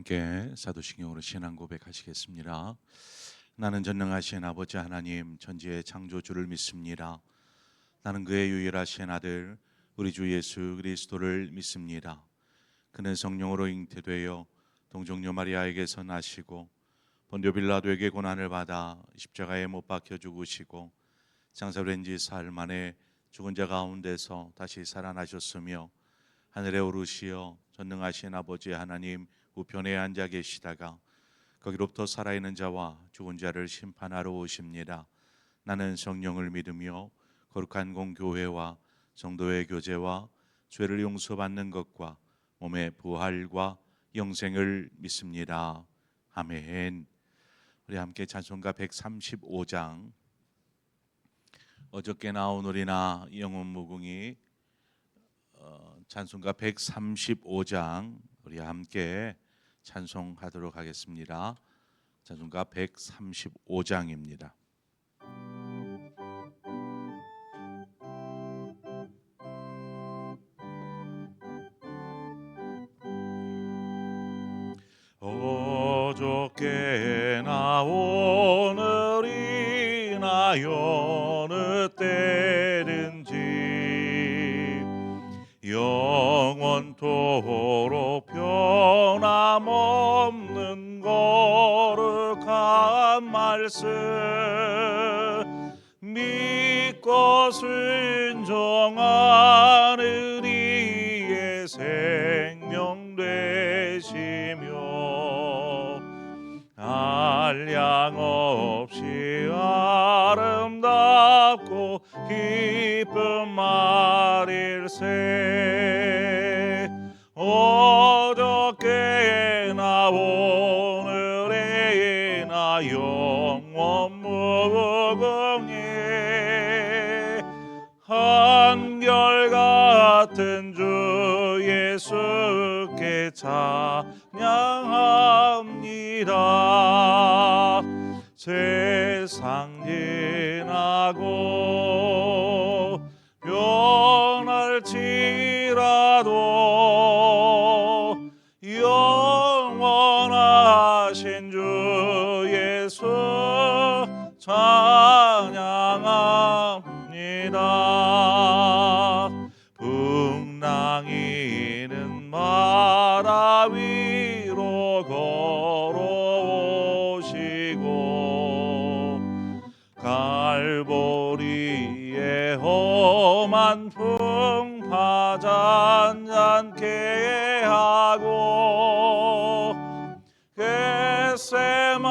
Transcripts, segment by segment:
함께 사도신경으로 신앙 고백하시겠습니다. 나는 전능하신 아버지 하나님 천지의 창조주를 믿습니다. 나는 그의 유일하신 아들 우리 주 예수 그리스도를 믿습니다. 그는 성령으로 잉태되어 동정녀 마리아에게서 나시고 본디오 빌라도에게 고난을 받아 십자가에 못 박혀 죽으시고 장사된 지 사흘 만에 죽은 자 가운데서 다시 살아나셨으며 하늘에 오르시어 전능하신 아버지 하나님 우편에 앉아 계시다가 거기로부터 살아있는 자와 죽은 자를 심판하러 오십니다. 나는 성령을 믿으며 거룩한 공교회와 성도의 교제와 죄를 용서받는 것과 몸의 부활과 영생을 믿습니다. 아멘. 우리 함께 찬송가 135장 어저께 나온 우리나 영혼 무궁이 찬송가 135장 우리 함께 찬송하도록 하겠습니다. 찬송가 135장입니다. 어저께나 오늘이나 여느 때든지 영원토록 변함없는 거룩한 말씀 믿고 순종하는 이의 생명 되시며 한량 없이 아름답고 기쁜 말일세 어저께나 오늘이나 영원 무궁히 한결같은 주 예수께 찬양합니다. 세상 지나고 변할지라도 영원하신 주 예수 찬양합니다. 풍랑이는 바다 위로 걸어오시고 갈보리의 험한 풍파 잔잔케 하고 겟세마네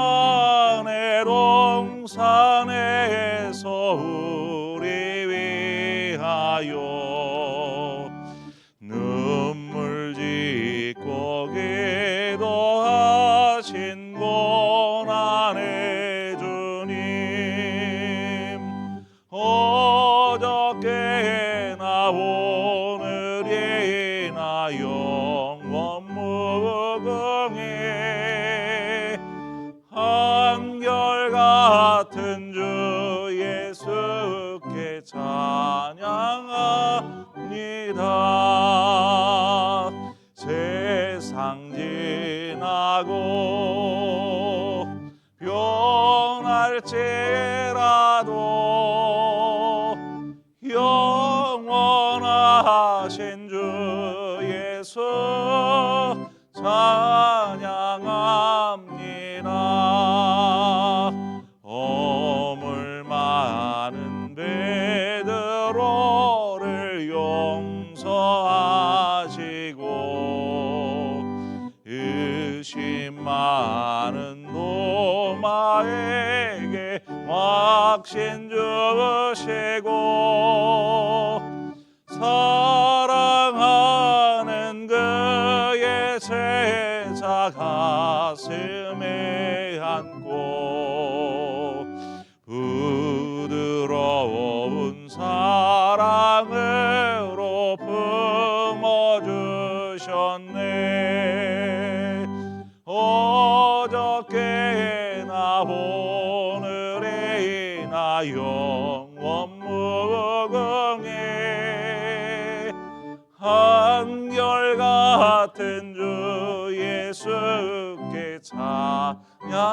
동산에서 우리 위하여 눈물 짓고 기도하신 고난의 주님 어저께나 오늘이나 영원 무궁히 한결같은 주 예수께 찬양합니다. 세상 지나고 변할지라도 영원하신 주 예수 찬양합니다. 어물 많은 베드로를 용서하시고 의심 많은 도마에게 확신 주시고 사랑하는 그의 제자 가슴에 안고 부드러운 사랑으로 품어주셨네. 어저께나 오늘이나 영원 무궁히 한결같은 주 예수 찬양합니다.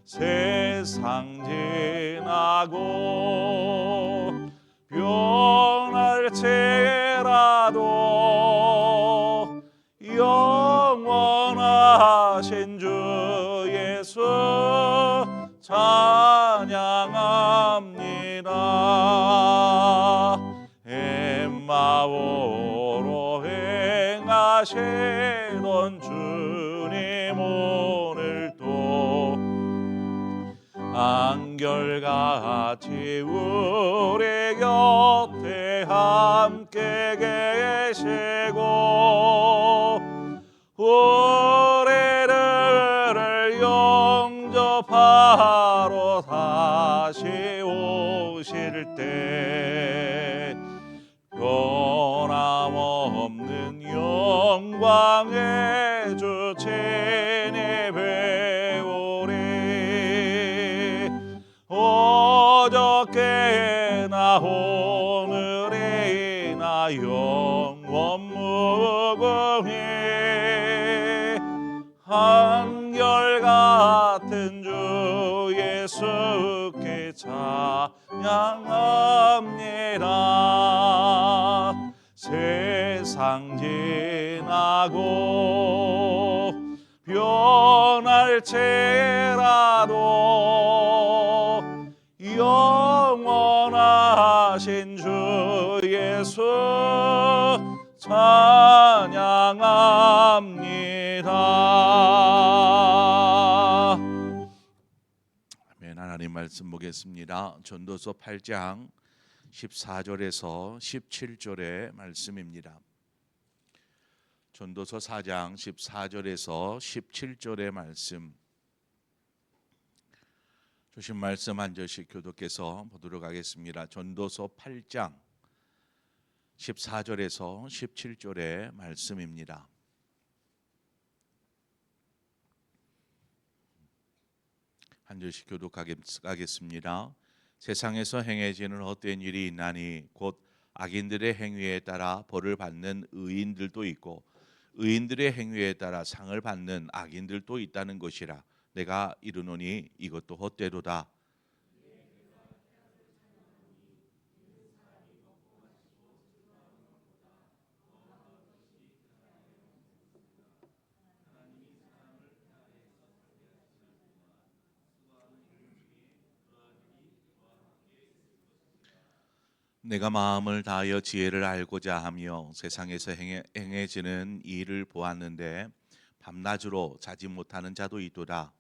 세상 지나고 변할지라도 영원하신 주 예수 찬양합니다. 엠마오로 행하시던 주님 오늘도 안결같이 우리 곁에 함께 계시고 우리를 영접하러 다시 오실 때 변함없는 영광의 주 친히 배우리. 어저께나 오늘이나 영원 무궁히 한결같은 주 예수께 찬양합니다. 세상 지나고 변할지라도 영원하신 주 예수 찬양합니다. 아멘. 하나님 말씀 보겠습니다. 전도서 8장 14절에서 17절의 말씀입니다. 전도서 4장 14절에서 17절의 말씀, 주신 말씀 한 절씩 교독해서 보도록 하겠습니다. 전도서 8장 14절에서 17절의 말씀입니다. 한 절씩 교독하겠습니다. 세상에서 행해지는 헛된 일이 있나니 곧 악인들의 행위에 따라 벌을 받는 의인들도 있고 의인들의 행위에 따라 상을 받는 악인들도 있다는 것이라. 내가 이르노니 이것도 헛되도다. 내가 마음을 다하여 지혜를 알고자 하며 세상에서 행해지는 일을 보았는데 밤낮으로 자지 못하는 자도 있도다.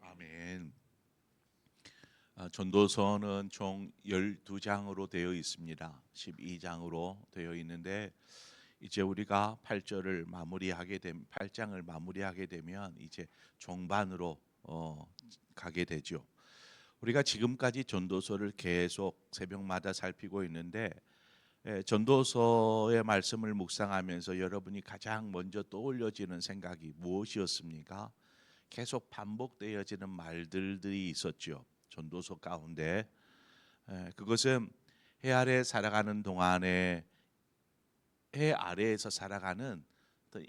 아멘. 전도서는 총 12장으로 되어 있습니다. 12장으로 되어 있는데 이제 우리가 8장을 마무리하게 되면 이제 종반으로 가게 되죠. 우리가 지금까지 전도서를 계속 새벽마다 살피고 있는데 전도서의 말씀을 묵상하면서 여러분이 가장 먼저 떠올려지는 생각이 무엇이었습니까? 계속 반복되어지는 말들이 있었죠. 전도서 가운데 그것은 해 아래 살아가는 동안에 해 아래에서 살아가는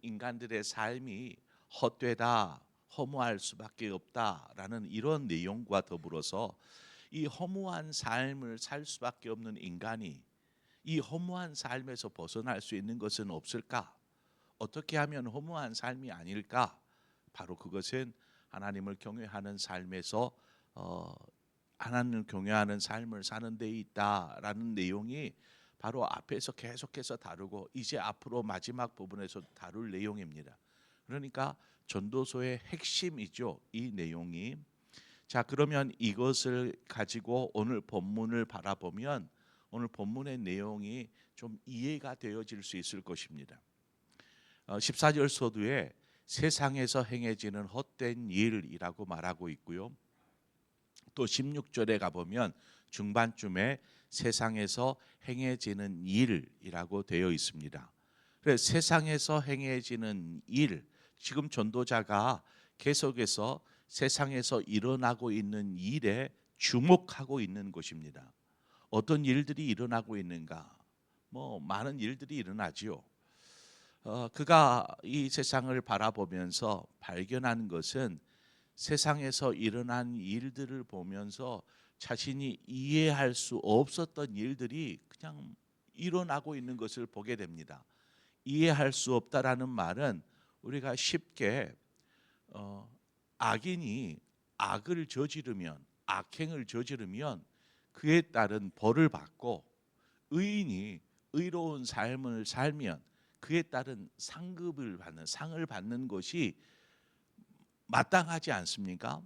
인간들의 삶이 헛되다, 허무할 수밖에 없다라는 이런 내용과 더불어서 이 허무한 삶을 살 수밖에 없는 인간이 이 허무한 삶에서 벗어날 수 있는 것은 없을까? 어떻게 하면 허무한 삶이 아닐까? 바로 그것은 하나님을 경외하는 삶에서 하나님을 경외하는 삶을 사는 데 있다라는 내용이 바로 앞에서 계속해서 다루고 이제 앞으로 마지막 부분에서 다룰 내용입니다. 그러니까 전도서의 핵심이죠, 이 내용이. 자, 그러면 이것을 가지고 오늘 본문을 바라보면 오늘 본문의 내용이 좀 이해가 되어질 수 있을 것입니다. 14절 서두에 세상에서 행해지는 헛된 일이라고 말하고 있고요. 또 16절에 가보면 중반쯤에 세상에서 행해지는 일이라고 되어 있습니다. 그래서 세상에서 행해지는 일, 지금 전도자가 계속해서 세상에서 일어나고 있는 일에 주목하고 있는 것입니다. 어떤 일들이 일어나고 있는가? 많은 일들이 일어나지요. 그가 이 세상을 바라보면서 발견하는 것은 세상에서 일어난 일들을 보면서 자신이 이해할 수 없었던 일들이 그냥 일어나고 있는 것을 보게 됩니다. 이해할 수 없다라는 말은 우리가 쉽게 악인이 악을 저지르면, 악행을 저지르면 그에 따른 벌을 받고, 의인이 의로운 삶을 살면 그에 따른 상급을 받는, 상을 받는 것이 마땅하지 않습니까?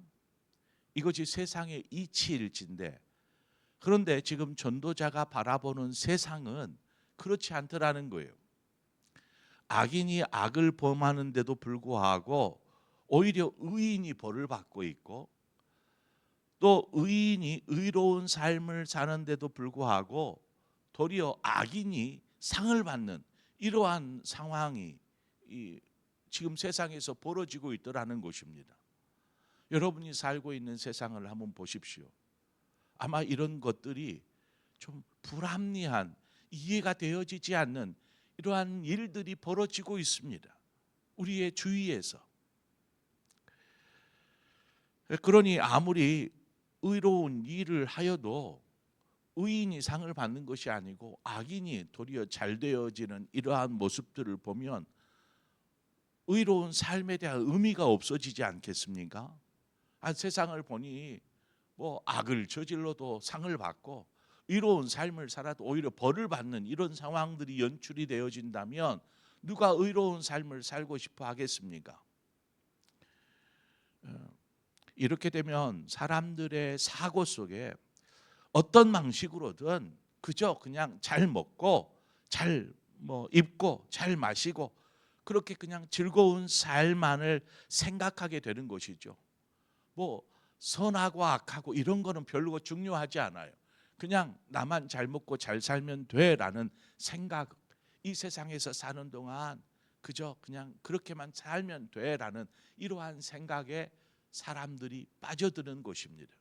이것이 세상의 이치일진데, 그런데 지금 전도자가 바라보는 세상은 그렇지 않더라는 거예요. 악인이 악을 범하는데도 불구하고 오히려 의인이 벌을 받고 있고, 또 의인이 의로운 삶을 사는데도 불구하고 도리어 악인이 상을 받는 이러한 상황이 지금 세상에서 벌어지고 있더라는 것입니다. 여러분이 살고 있는 세상을 한번 보십시오. 아마 이런 것들이 좀 불합리한, 이해가 되어지지 않는 이러한 일들이 벌어지고 있습니다. 우리의 주위에서. 그러니 아무리 의로운 일을 하여도 의인이 상을 받는 것이 아니고 악인이 도리어 잘 되어지는 이러한 모습들을 보면 의로운 삶에 대한 의미가 없어지지 않겠습니까? 세상을 보니 악을 저질러도 상을 받고 의로운 삶을 살아도 오히려 벌을 받는 이런 상황들이 연출이 되어진다면 누가 의로운 삶을 살고 싶어 하겠습니까? 이렇게 되면 사람들의 사고 속에 어떤 방식으로든 그저 그냥 잘 먹고 잘 입고 잘 마시고 그렇게 그냥 즐거운 삶만을 생각하게 되는 것이죠. 선하고 악하고 이런 거는 별로 중요하지 않아요. 그냥 나만 잘 먹고 잘 살면 돼라는 생각, 이 세상에서 사는 동안 그저 그냥 그렇게만 살면 돼라는 이러한 생각에 사람들이 빠져드는 것입니다.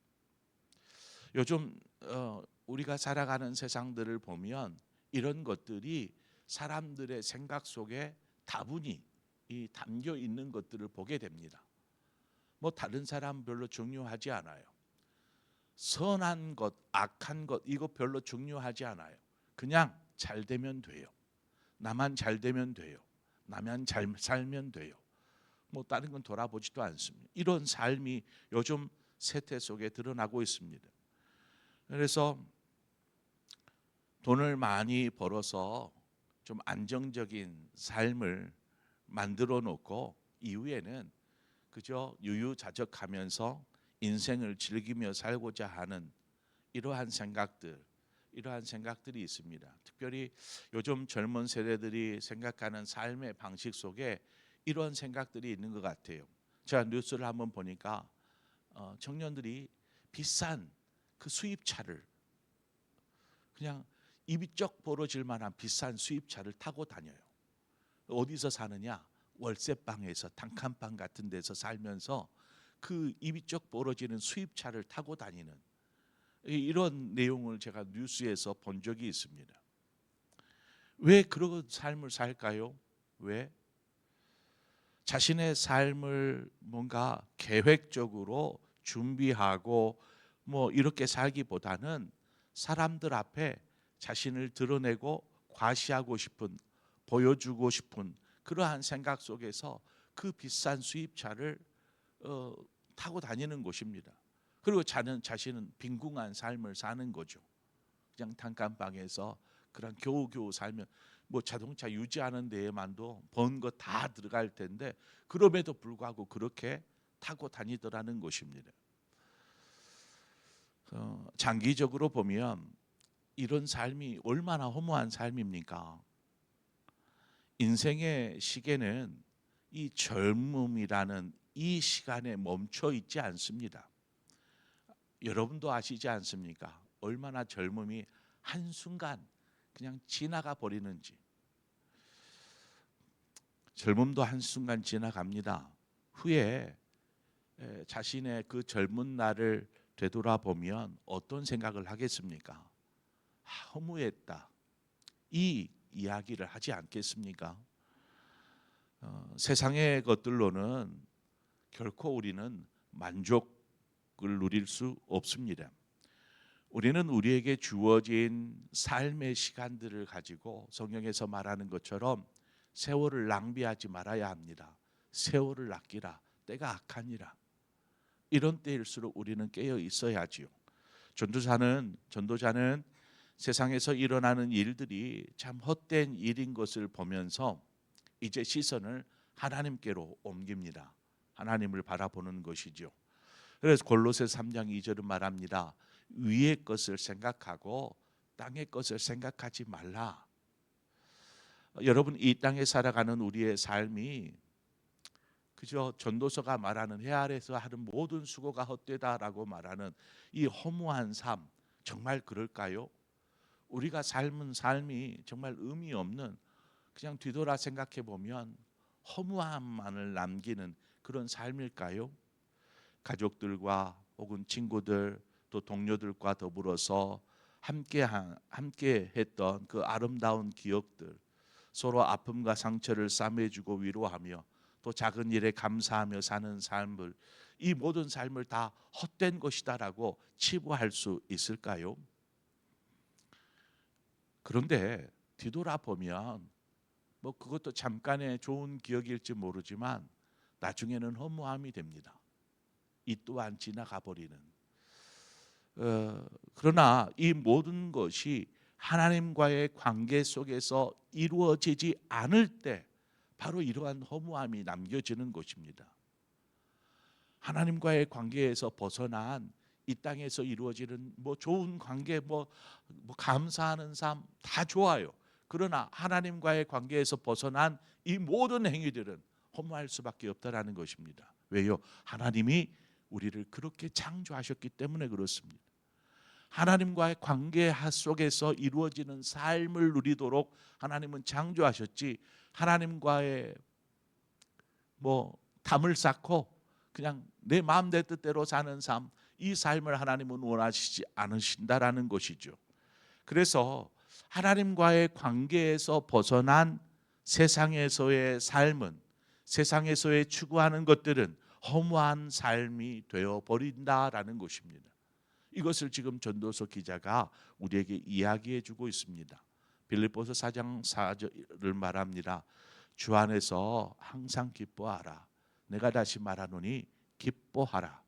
요즘 우리가 살아가는 세상들을 보면 이런 것들이 사람들의 생각 속에 다분히 담겨 있는 것들을 보게 됩니다. 다른 사람 별로 중요하지 않아요. 선한 것, 악한 것 이거 별로 중요하지 않아요. 그냥 잘 되면 돼요. 나만 잘 되면 돼요. 나만 잘 살면 돼요. 다른 건 돌아보지도 않습니다. 이런 삶이 요즘 세태 속에 드러나고 있습니다. 그래서 돈을 많이 벌어서 좀 안정적인 삶을 만들어 놓고 이후에는 그저 유유자적하면서 인생을 즐기며 살고자 하는 이러한 생각들이 있습니다. 특별히 요즘 젊은 세대들이 생각하는 삶의 방식 속에 이런 생각들이 있는 것 같아요. 제가 뉴스를 한번 보니까 청년들이 비싼 그 수입차를, 그냥 입이 쩍 벌어질 만한 비싼 수입차를 타고 다녀요. 어디서 사느냐? 월세방에서, 단칸방 같은 데서 살면서 그 입이 쩍 벌어지는 수입차를 타고 다니는 이런 내용을 제가 뉴스에서 본 적이 있습니다. 왜 그런 삶을 살까요? 왜? 자신의 삶을 뭔가 계획적으로 준비하고 이렇게 살기보다는 사람들 앞에 자신을 드러내고 과시하고 싶은, 보여주고 싶은 그러한 생각 속에서 그 비싼 수입차를 타고 다니는 것입니다. 그리고 자신은 빈궁한 삶을 사는 거죠. 그냥 단칸방에서 그냥 겨우겨우 살면 자동차 유지하는 데에만도 번 거 다 들어갈 텐데 그럼에도 불구하고 그렇게 타고 다니더라는 것입니다. 장기적으로 보면 이런 삶이 얼마나 허무한 삶입니까? 인생의 시계는 이 젊음이라는 이 시간에 멈춰 있지 않습니다. 여러분도 아시지 않습니까? 얼마나 젊음이 한순간 그냥 지나가 버리는지. 젊음도 한순간 지나갑니다. 후에 자신의 그 젊은 날을 되돌아보면 어떤 생각을 하겠습니까? 허무했다. 이 이야기를 하지 않겠습니까? 세상의 것들로는 결코 우리는 만족을 누릴 수 없습니다. 우리는 우리에게 주어진 삶의 시간들을 가지고 성경에서 말하는 것처럼 세월을 낭비하지 말아야 합니다. 세월을 아끼라. 때가 악하니라. 이런 때일수록 우리는 깨어 있어야지요. 전도자는 세상에서 일어나는 일들이 참 헛된 일인 것을 보면서 이제 시선을 하나님께로 옮깁니다. 하나님을 바라보는 것이죠. 그래서 골로새 3장 2절은 말합니다. 위의 것을 생각하고 땅의 것을 생각하지 말라. 여러분, 이 땅에 살아가는 우리의 삶이 그저 전도서가 말하는 해 아래서 하는 모든 수고가 헛되다라고 말하는 이 허무한 삶, 정말 그럴까요? 우리가 삶은 삶이 정말 의미 없는, 그냥 뒤돌아 생각해 보면 허무함만을 남기는 그런 삶일까요? 가족들과 혹은 친구들 또 동료들과 더불어서 함께 했던 그 아름다운 기억들, 서로 아픔과 상처를 싸매주고 위로하며 또 작은 일에 감사하며 사는 삶을, 이 모든 삶을 다 헛된 것이다라고 치부할 수 있을까요? 그런데 뒤돌아보면 뭐 그것도 잠깐의 좋은 기억일지 모르지만 나중에는 허무함이 됩니다. 이 또한 지나가 버리는. 그러나 이 모든 것이 하나님과의 관계 속에서 이루어지지 않을 때 바로 이러한 허무함이 남겨지는 것입니다. 하나님과의 관계에서 벗어난 이 땅에서 이루어지는 뭐 좋은 관계, 뭐 감사하는 삶 다 좋아요. 그러나 하나님과의 관계에서 벗어난 이 모든 행위들은 허무할 수밖에 없다라는 것입니다. 왜요? 하나님이 우리를 그렇게 창조하셨기 때문에 그렇습니다. 하나님과의 관계 속에서 이루어지는 삶을 누리도록 하나님은 창조하셨지, 하나님과의 담을 쌓고 그냥 내 마음 내 뜻대로 사는 삶, 이 삶을 하나님은 원하시지 않으신다라는 것이죠. 그래서 하나님과의 관계에서 벗어난 세상에서의 삶은, 세상에서의 추구하는 것들은 허무한 삶이 되어 버린다라는 것입니다. 이것을 지금 전도서 기자가 우리에게 이야기해 주고 있습니다. 빌립보서 4장 4절을 말합니다. 주 안에서 항상 기뻐하라. 내가 다시 말하노니 기뻐하라.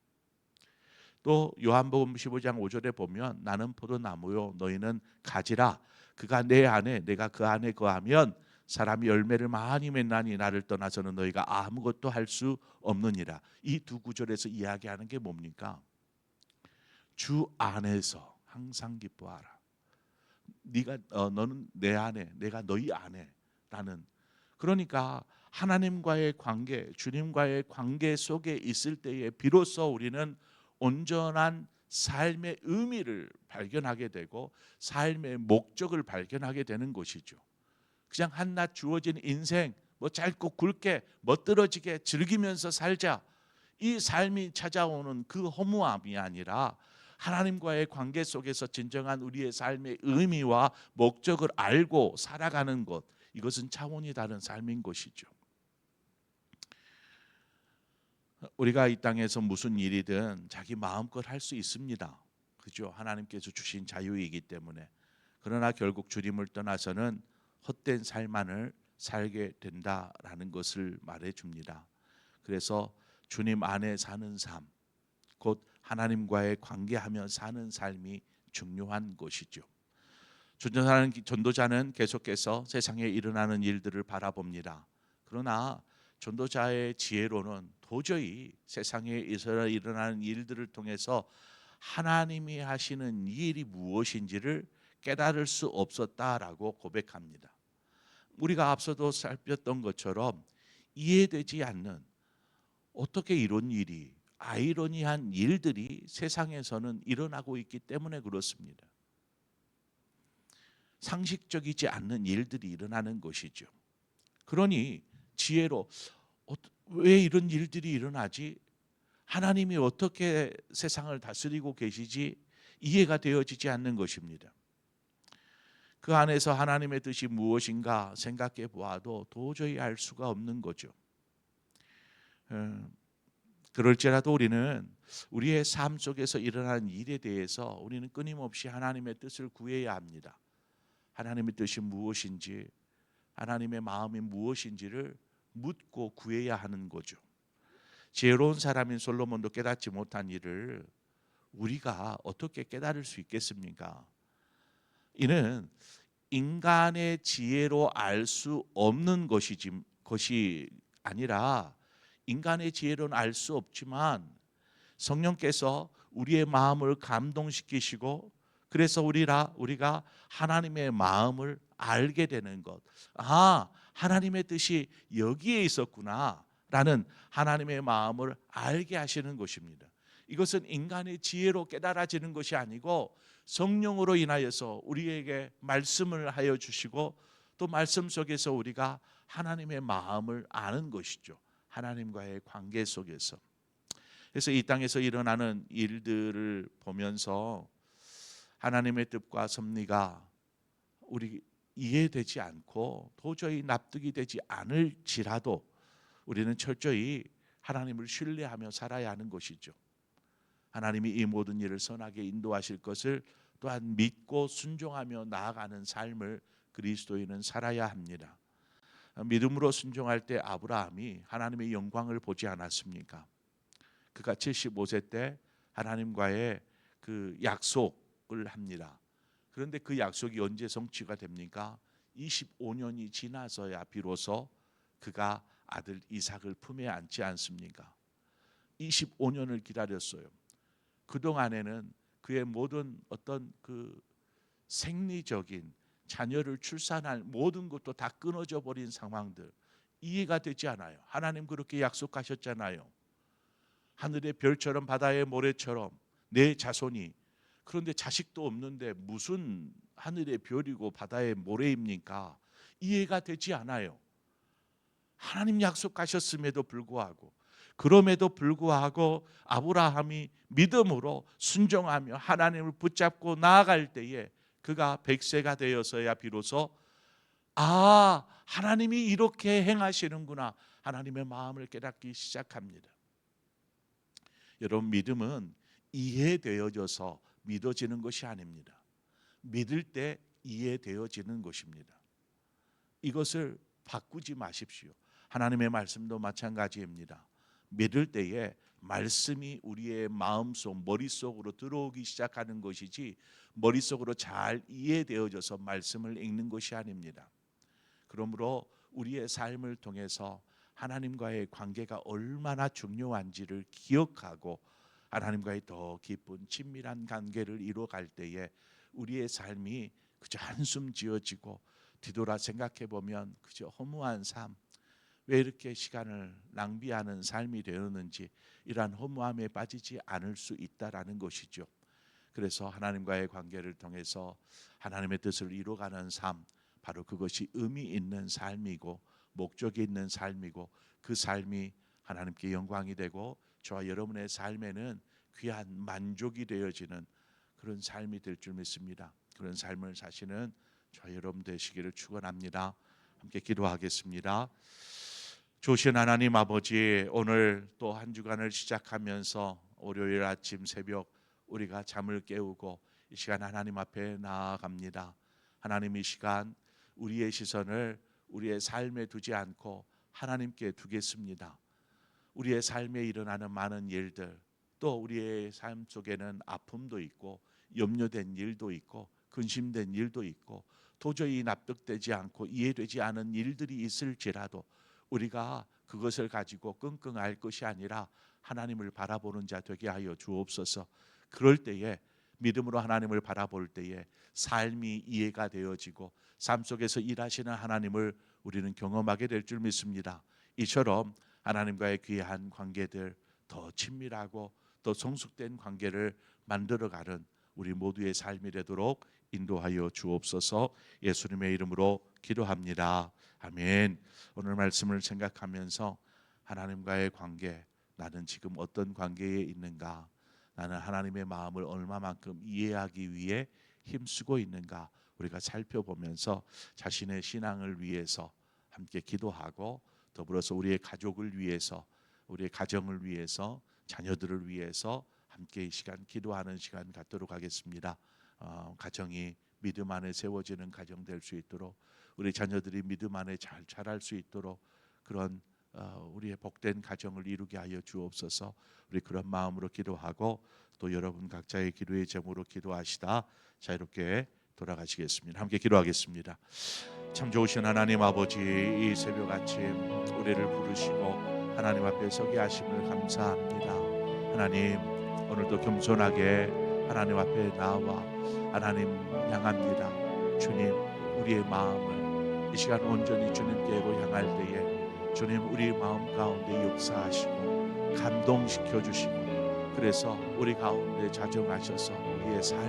또 요한복음 15장 5절에 보면 나는 포도나무요 너희는 가지라. 그가 내 안에 내가 그 안에 거하면 사람이 열매를 많이 맺나니 나를 떠나서는 너희가 아무것도 할 수 없느니라. 이 두 구절에서 이야기하는 게 뭡니까? 주 안에서 항상 기뻐하라. 너는 내 안에, 내가 너희 안에 라는. 그러니까 하나님과의 관계, 주님과의 관계 속에 있을 때에 비로소 우리는 온전한 삶의 의미를 발견하게 되고 삶의 목적을 발견하게 되는 것이죠. 그냥 한낱 주어진 인생, 짧고 굵게 멋들어지게 즐기면서 살자, 이 삶이 찾아오는 그 허무함이 아니라 하나님과의 관계 속에서 진정한 우리의 삶의 의미와 목적을 알고 살아가는 것, 이것은 차원이 다른 삶인 것이죠. 우리가 이 땅에서 무슨 일이든 자기 마음껏 할 수 있습니다. 그죠? 하나님께서 주신 자유이기 때문에. 그러나 결국 주님을 떠나서는 헛된 삶만을 살게 된다라는 것을 말해 줍니다. 그래서 주님 안에 사는 삶, 곧 하나님과의 관계하며 사는 삶이 중요한 것이죠. 전도자는 계속해서 세상에 일어나는 일들을 바라봅니다. 그러나 전도자의 지혜로는 도저히 세상에 일어나는 일들을 통해서 하나님이 하시는 일이 무엇인지를 깨달을 수 없었다라고 고백합니다. 우리가 앞서도 살폈던 것처럼 이해되지 않는, 어떻게 이런 일이, 아이러니한 일들이 세상에서는 일어나고 있기 때문에 그렇습니다. 상식적이지 않는 일들이 일어나는 것이죠. 그러니 지혜로 왜 이런 일들이 일어나지? 하나님이 어떻게 세상을 다스리고 계시지? 이해가 되어지지 않는 것입니다. 그 안에서 하나님의 뜻이 무엇인가 생각해 보아도 도저히 알 수가 없는 거죠. 그럴지라도 우리는 우리의 삶 속에서 일어나는 일에 대해서 우리는 끊임없이 하나님의 뜻을 구해야 합니다. 하나님의 뜻이 무엇인지, 하나님의 마음이 무엇인지를 묻고 구해야 하는 거죠. 지혜로운 사람인 솔로몬도 깨닫지 못한 일을 우리가 어떻게 깨달을 수 있겠습니까? 이는 인간의 지혜로 알 수 없는 것이 아니라 인간의 지혜로는 알 수 없지만 성령께서 우리의 마음을 감동시키시고 그래서 우리가 하나님의 마음을 알게 되는 것. 하나님의 뜻이 여기에 있었구나라는 하나님의 마음을 알게 하시는 것입니다. 이것은 인간의 지혜로 깨달아지는 것이 아니고 성령으로 인하여서 우리에게 말씀을 하여 주시고 또 말씀 속에서 우리가 하나님의 마음을 아는 것이죠. 하나님과의 관계 속에서. 그래서 이 땅에서 일어나는 일들을 보면서 하나님의 뜻과 섭리가 우리 이해되지 않고 도저히 납득이 되지 않을지라도 우리는 철저히 하나님을 신뢰하며 살아야 하는 것이죠. 하나님이 이 모든 일을 선하게 인도하실 것을 또한 믿고 순종하며 나아가는 삶을 그리스도인은 살아야 합니다. 믿음으로 순종할 때 아브라함이 하나님의 영광을 보지 않았습니까? 그가 75세 때 하나님과의 그 약속을 합니다. 그런데 그 약속이 언제 성취가 됩니까? 25년이 지나서야 비로소 그가 아들 이삭을 품에 안지 않습니까? 25년을 기다렸어요. 그동안에는 그의 모든 어떤 그 생리적인 자녀를 출산할 모든 것도 다 끊어져 버린 상황들 이해가 되지 않아요. 하나님 그렇게 약속하셨잖아요. 하늘의 별처럼 바다의 모래처럼 내 자손이, 그런데 자식도 없는데 무슨 하늘의 별이고 바다의 모래입니까? 이해가 되지 않아요. 하나님 약속하셨음에도 불구하고, 그럼에도 불구하고 아브라함이 믿음으로 순종하며 하나님을 붙잡고 나아갈 때에 그가 100세가 되어서야 비로소 하나님이 이렇게 행하시는구나 하나님의 마음을 깨닫기 시작합니다. 여러분, 믿음은 이해되어져서 믿어지는 것이 아닙니다. 믿을 때 이해되어지는 것입니다. 이것을 바꾸지 마십시오. 하나님의 말씀도 마찬가지입니다. 믿을 때에 말씀이 우리의 마음속 머릿속으로 들어오기 시작하는 것이지 머릿속으로 잘 이해되어져서 말씀을 읽는 것이 아닙니다. 그러므로 우리의 삶을 통해서 하나님과의 관계가 얼마나 중요한지를 기억하고 하나님과의 더 깊은 친밀한 관계를 이루어갈 때에 우리의 삶이 그저 한숨 지어지고 뒤돌아 생각해 보면 그저 허무한 삶, 왜 이렇게 시간을 낭비하는 삶이 되었는지 이러한 허무함에 빠지지 않을 수 있다라는 것이죠. 그래서 하나님과의 관계를 통해서 하나님의 뜻을 이루어가는 삶, 바로 그것이 의미 있는 삶이고 목적이 있는 삶이고 그 삶이 하나님께 영광이 되고 저와 여러분의 삶에는 귀한 만족이 되어지는 그런 삶이 될 줄 믿습니다. 그런 삶을 사시는 저와 여러분 되시기를 축원합니다. 함께 기도하겠습니다. 좋으신 하나님 아버지, 오늘 또 한 주간을 시작하면서 월요일 아침 새벽 우리가 잠을 깨우고 이 시간 하나님 앞에 나아갑니다. 하나님, 이 시간 우리의 시선을 우리의 삶에 두지 않고 하나님께 두겠습니다. 우리의 삶에 일어나는 많은 일들, 또 우리의 삶 속에는 아픔도 있고 염려된 일도 있고 근심된 일도 있고 도저히 납득되지 않고 이해되지 않은 일들이 있을지라도 우리가 그것을 가지고 끙끙 앓을 것이 아니라 하나님을 바라보는 자 되게 하여 주옵소서. 그럴 때에 믿음으로 하나님을 바라볼 때에 삶이 이해가 되어지고 삶 속에서 일하시는 하나님을 우리는 경험하게 될 줄 믿습니다. 이처럼 하나님과의 귀한 관계들 더 친밀하고 또 성숙된 관계를 만들어가는 우리 모두의 삶이 되도록 인도하여 주옵소서. 예수님의 이름으로 기도합니다. 아멘. 오늘 말씀을 생각하면서 하나님과의 관계, 나는 지금 어떤 관계에 있는가, 나는 하나님의 마음을 얼마만큼 이해하기 위해 힘쓰고 있는가, 우리가 살펴보면서 자신의 신앙을 위해서 함께 기도하고, 더불어서 우리의 가족을 위해서, 우리의 가정을 위해서, 자녀들을 위해서 함께 이 시간 기도하는 시간 갖도록 하겠습니다. 가정이 믿음 안에 세워지는 가정 될 수 있도록, 우리 자녀들이 믿음 안에 잘 자랄 수 있도록 그런 우리의 복된 가정을 이루게 하여 주옵소서. 우리 그런 마음으로 기도하고, 또 여러분 각자의 기도의 제목으로 기도하시다 자유롭게 돌아가시겠습니다. 함께 기도하겠습니다. 참 좋으신 하나님 아버지, 이 새벽 아침 우리를 부르시고 하나님 앞에 서게 하심을 감사합니다. 하나님, 오늘도 겸손하게 하나님 앞에 나와 하나님 향합니다. 주님, 우리의 마음을 이 시간 온전히 주님께로 향할 때에 주님, 우리 마음 가운데 역사하시고 감동시켜 주시고, 그래서 우리 가운데 자정하셔서 우리의 삶